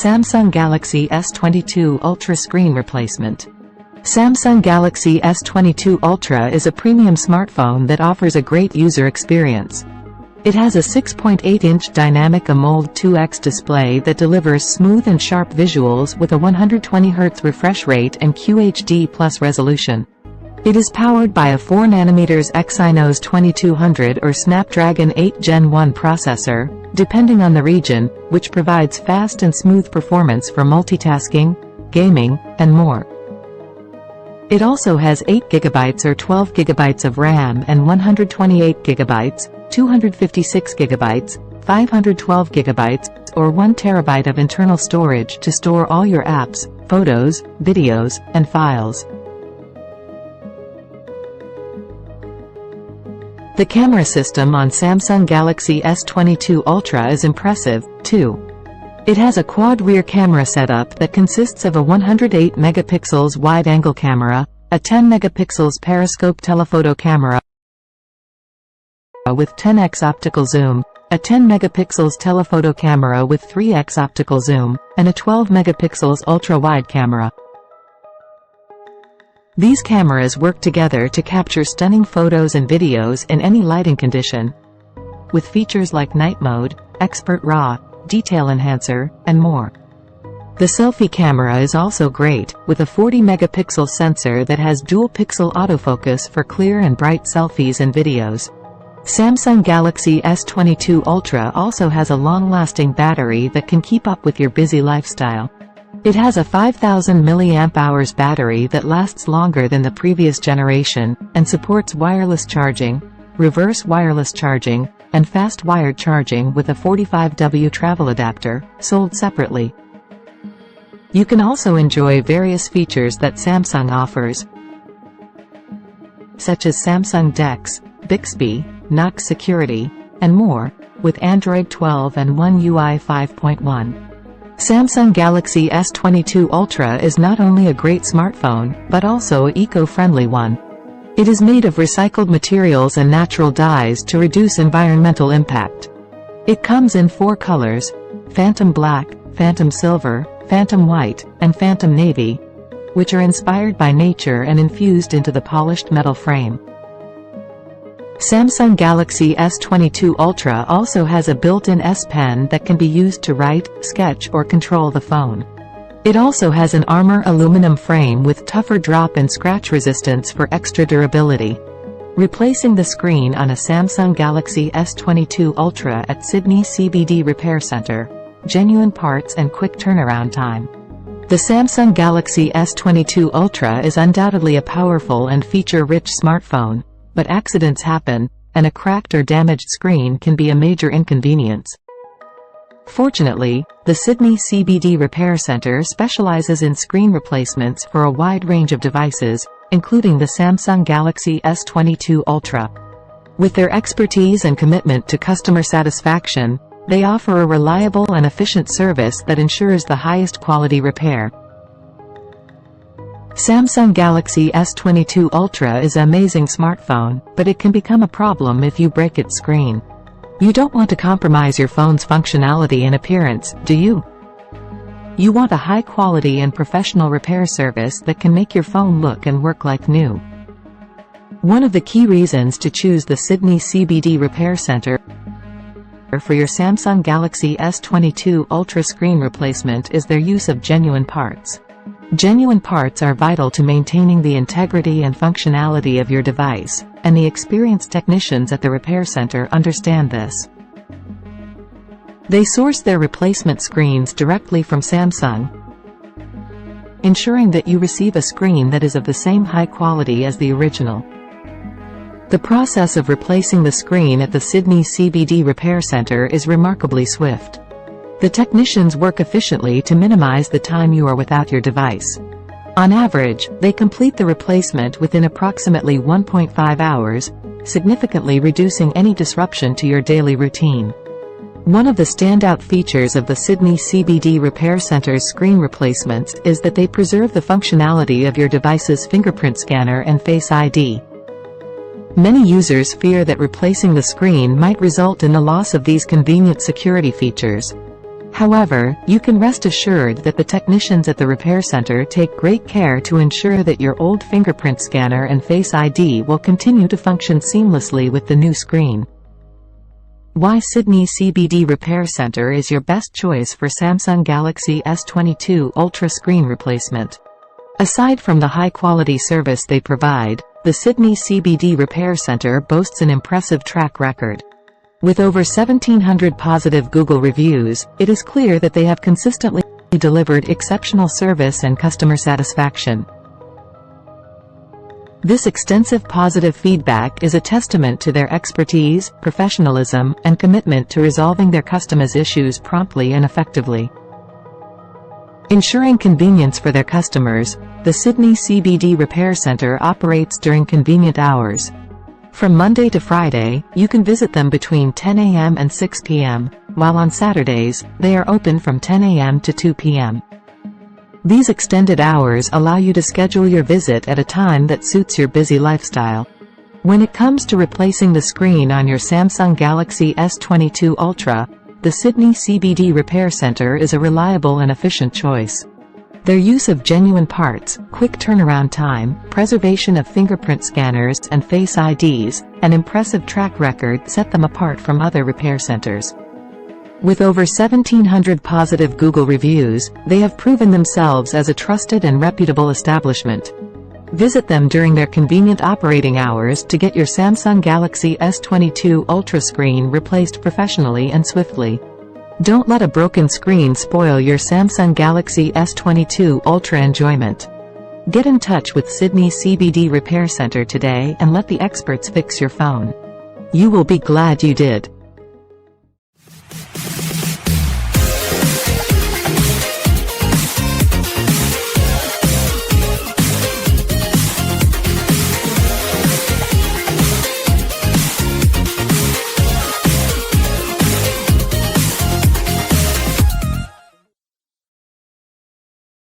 Samsung Galaxy S22 Ultra screen replacement. Samsung Galaxy S22 Ultra is a premium smartphone that offers a great user experience. It has a 6.8-inch dynamic AMOLED 2X display that delivers smooth and sharp visuals with a 120Hz refresh rate and QHD+ resolution. It is powered by a 4nm Exynos 2200 or Snapdragon 8 Gen 1 processor, depending on the region, which provides fast and smooth performance for multitasking, gaming, and more. It also has 8GB or 12GB of RAM and 128GB, 256GB, 512GB, or 1TB of internal storage to store all your apps, photos, videos, and files. The camera system on Samsung Galaxy S22 Ultra is impressive, too. It has a quad rear camera setup that consists of a 108MP wide-angle camera, a 10MP periscope telephoto camera with 10x optical zoom, a 10MP telephoto camera with 3x optical zoom, and a 12MP ultra-wide camera. These cameras work together to capture stunning photos and videos in any lighting condition, with features like night mode, expert RAW, detail enhancer, and more. The selfie camera is also great, with a 40MP sensor that has dual-pixel autofocus for clear and bright selfies and videos. Samsung Galaxy S22 Ultra also has a long-lasting battery that can keep up with your busy lifestyle. It has a 5000 mAh battery that lasts longer than the previous generation, and supports wireless charging, reverse wireless charging, and fast wired charging with a 45W travel adapter, sold separately. You can also enjoy various features that Samsung offers, such as Samsung DeX, Bixby, Knox Security, and more, with Android 12 and One UI 5.1. Samsung Galaxy S22 Ultra is not only a great smartphone, but also an eco-friendly one. It is made of recycled materials and natural dyes to reduce environmental impact. It comes in 4 colors: Phantom Black, Phantom Silver, Phantom White, and Phantom Navy, which are inspired by nature and infused into the polished metal frame. Samsung Galaxy S22 Ultra also has a built-in S Pen that can be used to write, sketch, or control the phone. It also has an armor aluminum frame with tougher drop and scratch resistance for extra durability. Replacing the screen on a Samsung Galaxy S22 Ultra at Sydney CBD Repair Centre. Genuine parts and quick turnaround time. The Samsung Galaxy S22 Ultra is undoubtedly a powerful and feature-rich smartphone, but accidents happen, and a cracked or damaged screen can be a major inconvenience. Fortunately, the Sydney CBD Repair Centre specializes in screen replacements for a wide range of devices, including the Samsung Galaxy S22 Ultra. With their expertise and commitment to customer satisfaction, they offer a reliable and efficient service that ensures the highest quality repair. Samsung Galaxy S22 Ultra is an amazing smartphone, but it can become a problem if you break its screen. You don't want to compromise your phone's functionality and appearance, do you? You want a high-quality and professional repair service that can make your phone look and work like new. One of the key reasons to choose the Sydney CBD Repair Centre for your Samsung Galaxy S22 Ultra screen replacement is their use of genuine parts. Genuine parts are vital to maintaining the integrity and functionality of your device, and the experienced technicians at the repair center understand this. They source their replacement screens directly from Samsung, ensuring that you receive a screen that is of the same high quality as the original. The process of replacing the screen at the Sydney CBD Repair Centre is remarkably swift. The technicians work efficiently to minimize the time you are without your device. On average, they complete the replacement within approximately 1.5 hours, significantly reducing any disruption to your daily routine. One of the standout features of the Sydney CBD Repair Centre's screen replacements is that they preserve the functionality of your device's fingerprint scanner and Face ID. Many users fear that replacing the screen might result in the loss of these convenient security features. However, you can rest assured that the technicians at the repair center take great care to ensure that your old fingerprint scanner and Face ID will continue to function seamlessly with the new screen. Why Sydney CBD Repair Centre is your best choice for Samsung Galaxy S22 Ultra screen replacement. Aside from the high-quality service they provide, the Sydney CBD Repair Centre boasts an impressive track record. With over 1,700 positive Google reviews, it is clear that they have consistently delivered exceptional service and customer satisfaction. This extensive positive feedback is a testament to their expertise, professionalism, and commitment to resolving their customers' issues promptly and effectively. Ensuring convenience for their customers, the Sydney CBD Repair Centre operates during convenient hours. From Monday to Friday, you can visit them between 10 a.m. and 6 p.m., while on Saturdays, they are open from 10 a.m. to 2 p.m. These extended hours allow you to schedule your visit at a time that suits your busy lifestyle. When it comes to replacing the screen on your Samsung Galaxy S22 Ultra, the Sydney CBD Repair Centre is a reliable and efficient choice. Their use of genuine parts, quick turnaround time, preservation of fingerprint scanners and Face IDs, and impressive track record set them apart from other repair centers. With over 1,700 positive Google reviews, they have proven themselves as a trusted and reputable establishment. Visit them during their convenient operating hours to get your Samsung Galaxy S22 Ultra screen replaced professionally and swiftly. Don't let a broken screen spoil your Samsung Galaxy S22 Ultra enjoyment. Get in touch with Sydney CBD Repair Centre today and let the experts fix your phone. You will be glad you did.